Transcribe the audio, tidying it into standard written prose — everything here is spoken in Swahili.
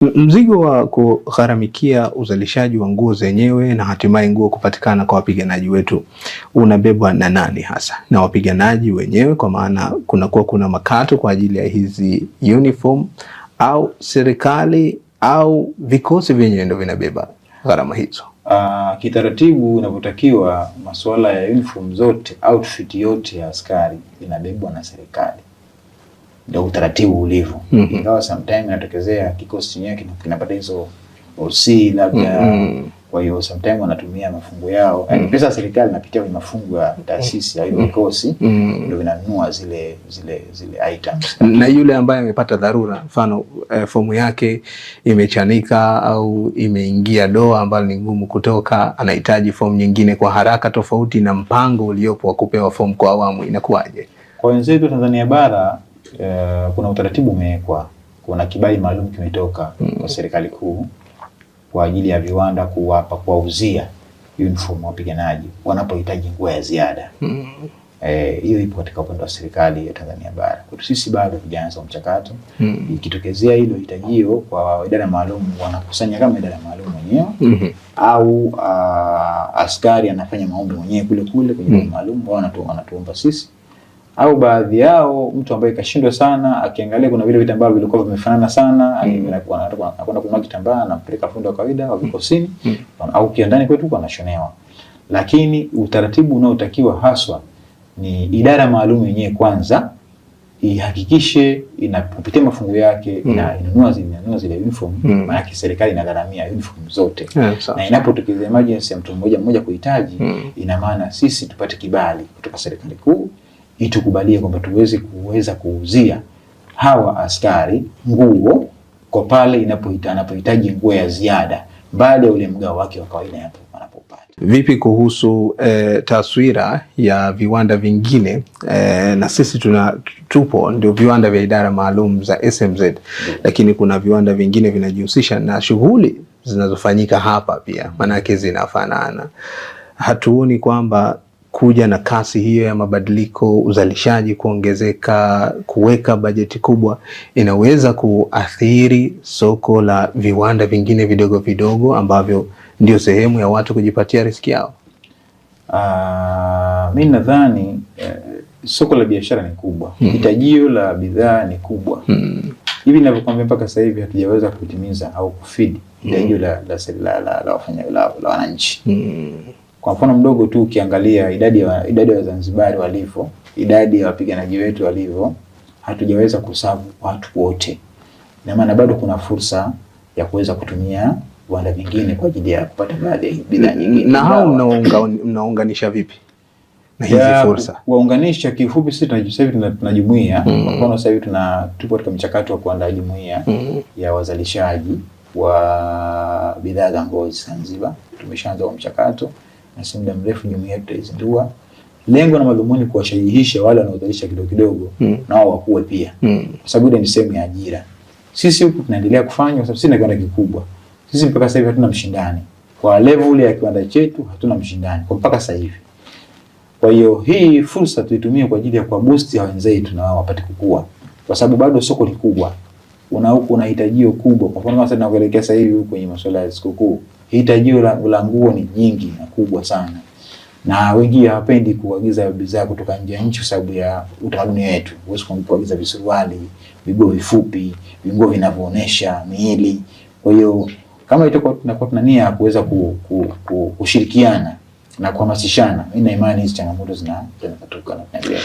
Mzigo wa kugharamikia uzalishaji wa nguo zenyewe na hatimaye nguo kupatikana kwa wapiganaji wetu unabebwa na nani hasa? Na wapiganaji wenyewe, kwa maana kuna makato kwa ajili ya hizi uniform, au serikali au vikosi vyenyewe ndio vinabeba gharama hizo? Kitaratibu inavyotakiwa, masuala ya uniform zote, outfit yote ya askari inabebwa na serikali. Ndio utaratibu ulivyo. Ingawa sometimes inatokezea kikosi chenyewe kinapata hizo OC labda, kwa hiyo sometimes wanatumia mafungu yao. Yaani pesa ya serikali inapitia kwenye mafungu ya taasisi ya hiyo kikosi, ndio vinanunua zile items. Na yule ambaye amepata dharura, mfano fomu yake imechanika au imeingia doa ambalo ni ngumu kutoka, anahitaji fomu nyingine kwa haraka tofauti na mpango uliopo wa kupewa fomu kwa awamu, inakuwaje? Kwa wenzetu Tanzania bara kuna utaratibu umewekwa, kuna kibali maalum kimetoka kwa serikali kuu kwa ajili ya viwanda kuwauzia uniform wapiganaji wanapohitaji nguo ya ziada. Hiyo ipo katika upande wa serikali ya Tanzania bara. Kwa sisi bado tujaanza mchakato. Ikitokezea hilo hitajio kwa idara maalum, wanakusanya kama idara maalum wenyewe, au askari anafanya maombi mwenyewe kule kwenye idara maalum, wanatuomba sisi, au baadhi yao mtu ambaye kashindwa sana, akiangalia kuna vile vitambaa vilikuwa vimefanana sana, anakwenda kununua kitambaa na mpeleka fundi wa kawaida wa vikosini, au kiandani kwetu anashonewa. Lakini utaratibu unaotakiwa haswa ni idara maalum yenyewe kwanza ihakikishe inapitia mafungu yake, inanunua zile uniform, maana serikali inagharamia uniform zote. Na inapotokea emergency ya mtu mmoja kuhitaji, ina maana sisi tupate kibali kutoka serikali kuu itukubalie kwamba kuweza kuuzia hawa askari nguo kwa pale anapohitaji nguo ya ziada baada ya ule mgao wake wa kawaida wanapopata. Vipi kuhusu taswira ya viwanda vingine? Na sisi tupo ndio viwanda vya idara maalum za SMZ, lakini kuna viwanda vingine vinajihusisha na shughuli zinazofanyika hapa pia, manake zinafanana. Hatuoni kwamba kuja na kasi hiyo ya mabadiliko, uzalishaji kuongezeka, kuweka bajeti kubwa, inaweza kuathiri soko la viwanda vingine vidogo vidogo ambavyo ndio sehemu ya watu kujipatia riziki yao? Mimi nadhani soko la biashara ni kubwa, hitajio la bidhaa ni kubwa. Hivi ninavyokuambia mpaka sasa hivi hatujaweza kutimiza au kufeed hitajio la wananchi. Kwa mfano mdogo tu, ukiangalia idadi ya Wazanzibari walivyo, idadi ya wapiganaji wetu walivyo, hatujaweza kusavu watu wote. Na maana bado kuna fursa ya kuweza kutumia viwanda vingine kwa ajili ya kupata baadhi ya bidhaa nyingine. Na hao mnaunganisha vipi na hizi fursa? Waunganisha kifupi, sisi sasa hivi tuna jumuiya. Kwa mfano sasa hivi tupo katika mchakato wa kuandaa jumuiya ya wazalishaji wa bidhaa za ngozi Zanzibar. Tumeshaanza huo mchakato na si muda mrefu jumuiya tutaizindua. Lengo na madhumuni kuwashajihisha wale wanaozalisha kidogo kidogo nao wakuwe pia, kwa sababu ni sehemu ya ajira. Sisi huku tunaendelea kufanya kwa sababu sisi ni kiwanda kikubwa. Sisi mpaka sasa hivi hatuna mshindani kwa level ya kiwanda chetu, hatuna mshindani kwa mpaka sasa hivi. Kwa hiyo hii fursa tuitumie kwa ajili ya kwa boost ya wenzetu na wao wapate kukua, kwa sababu bado soko ni kubwa. Una hitajio kubwa. Kwa mfano sasa tunakuelekea sasa hivi kwenye masuala ya sikukuu, hitajio la nguo ni nyingi na kubwa sana, na wengi hawapendi kuagiza bidhaa kutoka nje ya nchi kwa sababu ya utamaduni wetu. Huwezi kuagiza visuruali, viguo vifupi, vinguo vinavyoonesha miili. Kwa hiyo kama itakuwa tuna nia ya kuweza kushirikiana na kuhamasishana, mimi na imani hizo changamoto zinatoka na kuendelea.